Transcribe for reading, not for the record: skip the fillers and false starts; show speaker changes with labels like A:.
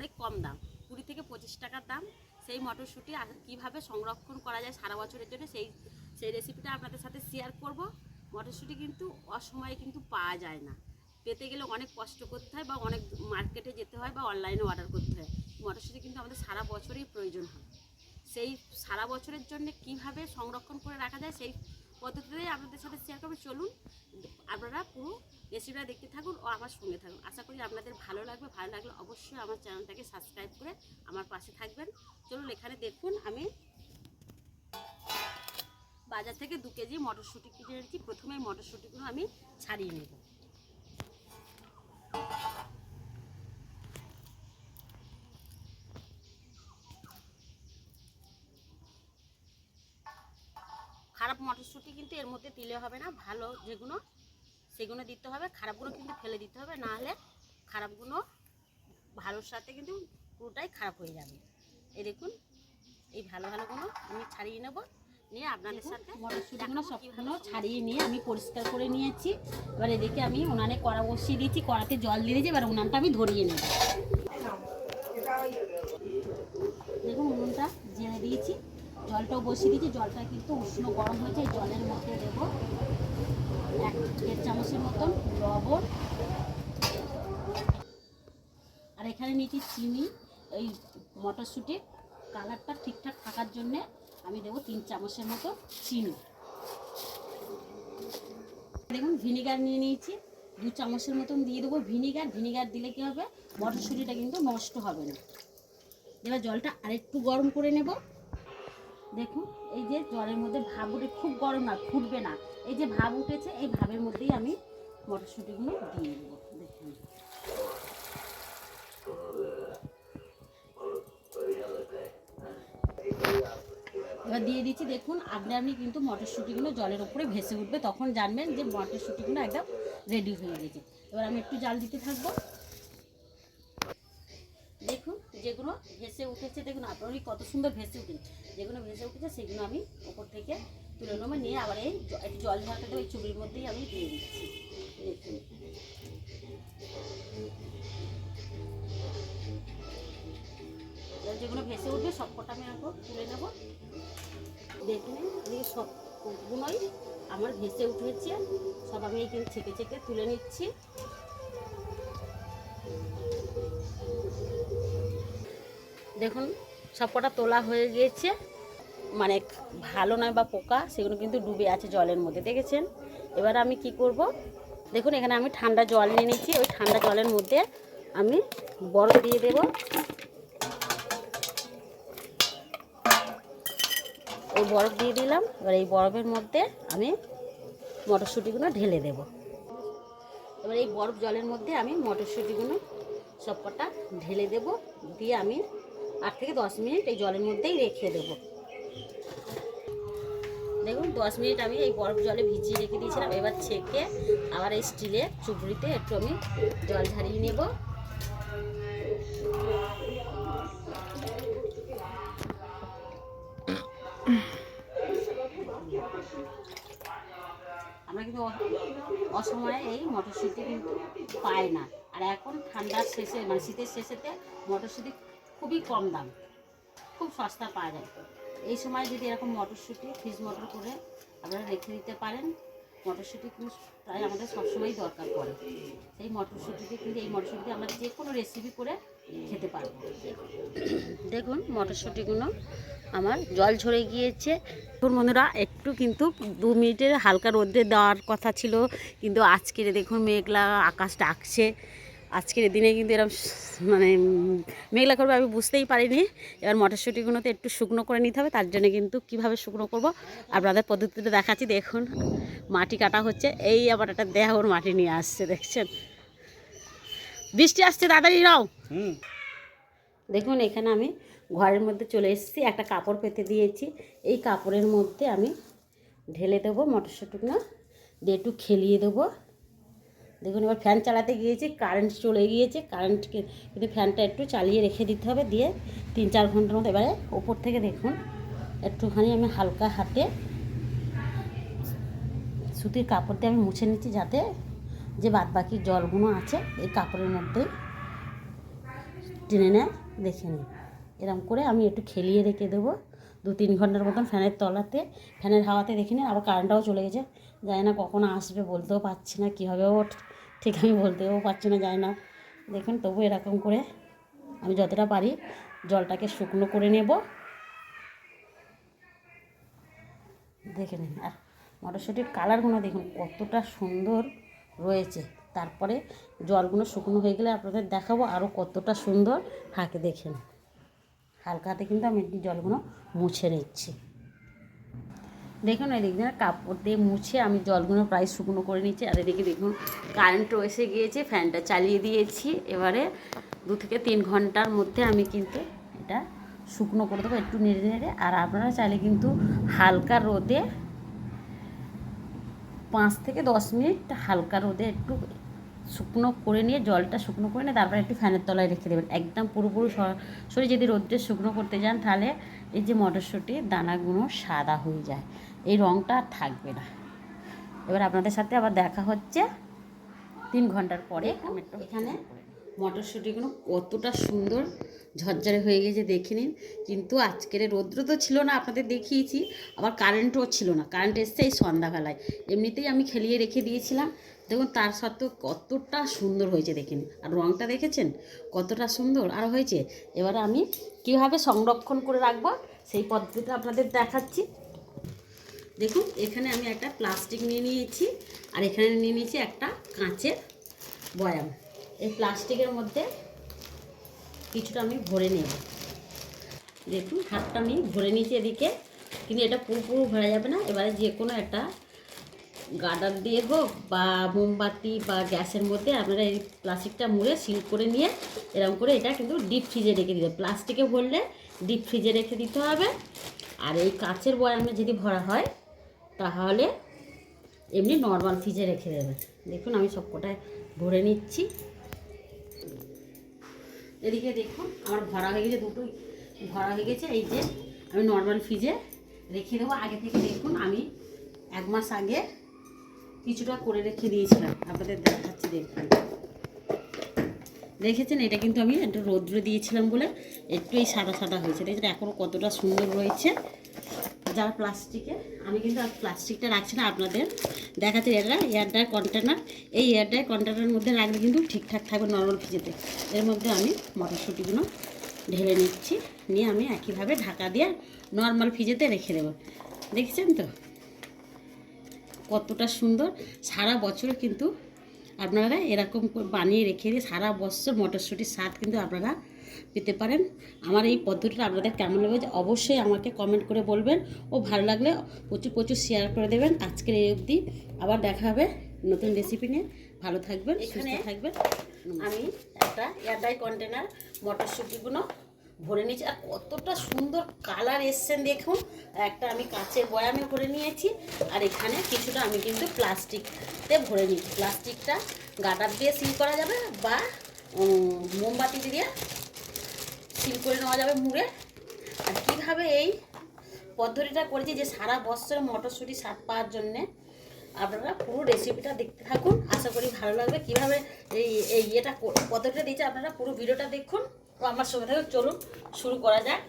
A: অনেক কম দাম, 20 থেকে 25 টাকার দাম। সেই মটরশুঁটি কীভাবে সংরক্ষণ করা যায় সারা বছরের জন্য সেই রেসিপিটা আপনাদের সাথে শেয়ার করব। মটরশুঁটি কিন্তু অসময়ে কিন্তু পাওয়া যায় না, পেতে গেলে অনেক কষ্ট করতে হয় বা অনেক মার্কেটে যেতে হয় বা অনলাইনে অর্ডার করতে হয়। মটরশুঁটি কিন্তু আমাদের সারা বছরই প্রয়োজন হয়। সেই সারা বছরের জন্য কিভাবে সংরক্ষণ করে রাখা যায় সেই পদ্ধতিতেই আপনাদের সাথে শেয়ার করবো। চলুন আপনারা পুরো রেসিপিটা দেখতে থাকুন ও আমার সঙ্গে থাকুন। আশা করি আপনাদের ভালো লাগবে। ভালো লাগলে অবশ্যই আমার চ্যানেলটাকে সাবস্ক্রাইব করে আমার পাশে থাকবেন। চলুন এখানে দেখুন আমি বাজার থেকে 2 কেজি মটরশুঁটি কিনে এনেছি। প্রথমে মটরশুঁটিগুলো আমি ছাড়িয়ে নেব। খারাপ মটরশুঁটি কিন্তু এর মধ্যে দিলে হবে না, ভালো যেগুলো সেগুলো দিতে হবে, খারাপগুলো কিন্তু ফেলে দিতে হবে, না হলে খারাপগুলো ভালোর সাথে কিন্তু পুরোটাই খারাপ হয়ে যাবে। এই দেখুন এই ভালোগুলো আমি ছাড়িয়ে নেব, নিয়ে আপনাদের সাথে মটরশুঁটিগুলো সবগুলো ছাড়িয়ে নিয়ে আমি পরিষ্কার করে নিয়েছি। এবার এদিকে আমি উনানে কড়া বসিয়ে দিয়েছি, কড়াতে জল দিয়ে দিয়েছি। এবার উনানটা আমি ধরিয়ে নেব। দেখুন উনুনটা জেলে দিয়েছি, জলটাও বসিয়ে দিয়েছি। জলটা কিন্তু উষ্ণ গরম হয়েছে। এই জলের মধ্যে দেবো 1 চামচের মতন লবণ, আর এখানে নিয়েছি চিনি। এই মটরশুঁটির কালারটা ঠিকঠাক থাকার জন্যে আমি দেবো 3 চামচের মতো চিনি। দেখুন ভিনিগার নিয়ে নিয়েছি, 2 চামচের মতন দিয়ে দেবো ভিনিগার দিলে কী হবে, মটরশুঁটিটা কিন্তু নষ্ট হবে না। এবার জলটা আরেকটু গরম করে নেব। দেখুন এই যে জলের মধ্যে ভাব উঠে, খুব গরম না, ফুটবে না, এই যে ভাব উঠেছে, এই ভাবের মধ্যেই আমি মটরশুঁটিগুলো দিয়ে দেবো। দেখুন এবার দিয়ে দিচ্ছি। দেখুন আপনি কিন্তু মটরশুঁটিগুলো জলের উপরে ভেসে উঠবে, তখন জানবেন যে মটরশুঁটিগুলো একদম রেডি হয়ে গেছে। এবার আমি একটু জাল দিতে থাকবো। দেখুন যেগুলো ভেসে উঠেছে, দেখুন আপনারই কত সুন্দর ভেসে উঠেছে। যেগুলো ভেসে উঠেছে সেগুলো আমি ওপর থেকে তুলে নেবো, নিয়ে আবার এই একটু জল ঝাঁটা দেবো, এই চুবির মধ্যেই আমি দিয়ে দিচ্ছি। দেখুন যেগুলো ভেসে উঠবে সবকটা আমি এখন তুলে নেবো। দেখুন এই সবগুলোই আমার ভেসে উঠেছে, সব আমি এই ছেঁকে ছেঁকে তুলে নিচ্ছি। দেখুন সবকটা তোলা হয়ে গিয়েছে, মানে ভালো নয় বা পোকা সেগুলো কিন্তু ডুবে আছে জলের মধ্যে, দেখেছেন। এবার আমি কি করব, দেখুন এখানে আমি ঠান্ডা জল নিয়ে নিচ্ছি। ওই ঠান্ডা জলের মধ্যে আমি বরফ দিয়ে দেব। এই বরফ দিয়ে দিলাম। এবার এই বরফের মধ্যে আমি মটরশুঁটিগুলো ঢেলে দেব। এবার এই বরফ জলের মধ্যে আমি মটরশুঁটিগুলো সবকটা ঢেলে দেব, দিয়ে আমি 8 থেকে 10 মিনিট এই জলের মধ্যেই রেখে দেব। দেখুন 10 মিনিট আমি এই বরফ জলে ভিজিয়ে রেখে দিয়েছিলাম। এবার ছেঁকে আবার এই স্টিলের চুবড়িতে একটু আমি জল ঝারিয়ে নেব। আমরা কিন্তু অসময়ে এই মটরশুঁটি কিন্তু পাই না, আর এখন ঠান্ডার শেষে মানে শীতের শেষেতে মটরশুঁটি খুবই কম দাম, খুব সস্তা পাওয়া যায়। এই সময় যদি এরকম মটরশুঁটি ফ্রিজ মটর করে আপনারা রেখে দিতে পারেন, মটরশুঁটি কিন্তু প্রায় আমাদের সবসময়ই দরকার পড়ে। সেই মটরশুঁটিতে কিন্তু এই মটরশুঁটিতে আমরা যে কোনো রেসিপি করে খেতে পারবো। দেখুন মটরশুঁটিগুলো আমার জল ঝরে গিয়েছে। দেখুন বন্ধুরা একটু কিন্তু 2 মিনিটের হালকা রোদে দেওয়ার কথা ছিল, কিন্তু আজকের দেখুন মেঘলা আকাশ ডাকছে। আজকের দিনে কিন্তু এরকম মানে মেঘলা করবে আমি বুঝতেই পারিনি। এবার মটরশুঁটিগুলোতে একটু শুকনো করে নিতে হবে, তার জন্য কিন্তু কীভাবে শুকনো করব আপনাদের পদ্ধতিতে দেখাচ্ছি। দেখুন মাটি কাটা হচ্ছে, এই আবার একটা দেহর মাটি নিয়ে আসছে, দেখছেন। বৃষ্টি আসছে, তাড়াতাড়ি নাও। দেখুন এখানে আমি ঘরের মধ্যে চলে এসেছি, একটা কাপড় পেতে দিয়েছি। এই কাপড়ের মধ্যে আমি ঢেলে দেবো মটরশুঁটিগুলো, দিয়ে একটু খেলিয়ে দেবো। দেখুন এবার ফ্যান চালাতে গিয়েছি, কারেন্ট চলে গিয়েছে। কারেন্টকে কিন্তু ফ্যানটা একটু চালিয়ে রেখে দিতে হবে, দিয়ে 3-4 ঘন্টার মতো। এবারে ওপর থেকে দেখুন একটুখানি আমি হালকা হাতে সুতির কাপড় দিয়ে আমি মুছে নিচ্ছি, যাতে যে বাদবাকি জলগুলো আছে এই কাপড়ের মধ্যে টেনে নেয়, দেখে নিন। এরকম করে আমি একটু খেলিয়ে রেখে দেবো 2-3 ঘন্টার মতন ফ্যানের তলাতে, ফ্যানের হাওয়াতে। দেখে নিন আবার কারেন্টটাও চলে গেছে, জানি না কখন আসবে, বলতেও পারছি না, কীভাবে ও ঠিক আমি বলতেও পারছি না, জানি না। দেখুন তবু এরকম করে আমি যতটা পারি জলটাকে শুকনো করে নেব। দেখে নিন, আর মটরশুঁটির কালারগুলো দেখুন কতটা সুন্দর রয়েছে। তারপরে জলগুলো শুকনো হয়ে গেলে আপনাদের দেখাবো আরও কতটা সুন্দর থাকে। দেখেন হালকা হাতে কিন্তু আমি জলগুলো মুছে নিচ্ছি। দেখুন এদিকে কাপড় দিয়ে মুছে আমি জলগুলো প্রায় শুকনো করে নিচ্ছি। আর এদিকে দেখুন কারেন্টও এসে গিয়েছে, ফ্যানটা চালিয়ে দিয়েছি। এবারে 2 থেকে 3 ঘন্টার মধ্যে আমি কিন্তু এটা শুকনো করে দেবো একটু নেড়ে নেড়ে। আর আপনারা চাইলে কিন্তু হালকা রোদে 5 থেকে 10 মিনিট হালকা রোদে একটু শুকনো করে নিয়ে, জলটা শুকনো করে নিয়ে তারপরে একটু ফ্যানের তলায় রেখে দেবেন। একদম পুরোপুরি সরাসরি যদি রোদে শুকনো করতে যান তাহলে এই যে মটরশুঁটির দানাগুলো সাদা হয়ে যায়, এই রঙটা আর থাকবে না। এবার আপনাদের সাথে আবার দেখা হচ্ছে 3 ঘন্টার পরে। এখানে মটরশুঁটিগুলো কতটা সুন্দর ঝরঝরে হয়ে গেছে দেখে নিন। কিন্তু আজকের রৌদ্র তো ছিল না, আপনাদের দেখিয়েছি, আবার কারেন্টও ছিল না। কারেন্ট এসছে এই সন্ধ্যাবেলায়, এমনিতেই আমি খেলিয়ে রেখে দিয়েছিলাম। দেখুন তার সত্ত্বেও কতটা সুন্দর হয়েছে দেখে নিন। আর রঙটা দেখেছেন কতটা সুন্দর আর হয়েছে। এবারে আমি কীভাবে সংরক্ষণ করে রাখবো সেই পদ্ধতিটা আপনাদের দেখাচ্ছি। দেখুন এখানে আমি একটা প্লাস্টিক নিয়ে নিয়েছি, আর এখানে নিয়ে নিয়েছি একটা কাঁচের বয়াম। এই প্লাস্টিকের মধ্যে কিছুটা আমি ভরে নেব। দেখুন হাতটা আমি ভরে নিয়েছি এদিকে, কিন্তু এটা পুরোপুরি ভরা যাবে না। এবারে যে কোনো একটা গার্ডার দিয়ে হোক বা মোমবাতি বা গ্যাসের মধ্যে আপনারা এই প্লাস্টিকটা মুড়ে সিল করে নিয়ে এরকম করে এটা কিন্তু ডিপ ফ্রিজে রেখে দিতে হবে। প্লাস্টিকে ভরলে ডিপ ফ্রিজে রেখে দিতে হবে। আর এই কাঁচের বয়ামে যদি ভরা হয় তাহলে এমনি নর্মাল ফ্রিজে রেখে দেবেন। দেখুন আমি সব কটায় ভরে নিচ্ছি। এদিকে দেখুন আমার ভরা হয়ে গেছে, দুটোই ভরা হয়ে গেছে। এই যে আমি নর্মাল ফ্রিজে রেখে দেবো। আগে থেকে দেখুন আমি 1 মাস আগে কিছুটা করে রেখে দিয়েছিলাম, আপনাদের দেখাচ্ছি। দেখুন দেখেছেন এটা কিন্তু আমি একটু রৌদ্র দিয়েছিলাম বলে একটু এই সাদা সাদা হয়েছে। দেখছেন এখনও কতটা সুন্দর রয়েছে। যারা প্লাস্টিকে, আমি কিন্তু আর প্লাস্টিকটা রাখছি না, আপনাদের দেখাচ্ছি। এটা এয়ারটায়ার কন্টেনার, এই এয়ারটায়ার কন্টেনারের মধ্যে রাখলে কিন্তু ঠিকঠাক থাকবে নর্মাল ফ্রিজেতে। এর মধ্যে আমি মটরশুঁটিগুলো ঢেলে নিচ্ছি, নিয়ে আমি একইভাবে ঢাকা দিয়ে নর্মাল ফ্রিজেতে রেখে দেবো। দেখেছেন তো কতটা সুন্দর। সারা বছর কিন্তু আপনারা এরকম বানিয়ে রেখে দিয়ে সারা বছর মটরশুঁটির স্বাদ কিন্তু আপনারা পেতে পারেন। আমার এই পদ্ধতিটা আপনাদের কেমন লাগবে অবশ্যই আমাকে কমেন্ট করে বলবেন, ও ভালো লাগলে প্রচুর প্রচুর শেয়ার করে দেবেন। আজকের এই অবধি, আবার দেখা হবে নতুন রেসিপি নিয়ে। ভালো থাকবেন, এখানে থাকবেন। আমি একটা এয়ারটাইট কন্টেনার মটরশুঁটিগুলো ভরে নিয়েছি, আর কতটা সুন্দর কালার এসছেন দেখুন। একটা আমি কাঁচের বয়ামে ভরে নিয়েছি, আর এখানে কিছুটা আমি কিন্তু প্লাস্টিকতে ভরে নিয়েছি। প্লাস্টিকটা গাটার দিয়ে সিল করা যাবে বা মোমবাতি দিয়ে সিল করে নেওয়া যাবে মুড়ে। আর কীভাবে এই পদ্ধতিটা করেছি যে সারা বছর মটরশুঁটি স্বাদ পাওয়ার জন্যে, আপনারা পুরো রেসিপিটা দেখতে থাকুন, আশা করি ভালো লাগবে। কীভাবে এই পদ্ধতিটা দিয়েছে আপনারা পুরো ভিডিওটা দেখুন ও আমার সঙ্গে থাকুন। চলুন শুরু করা যাক।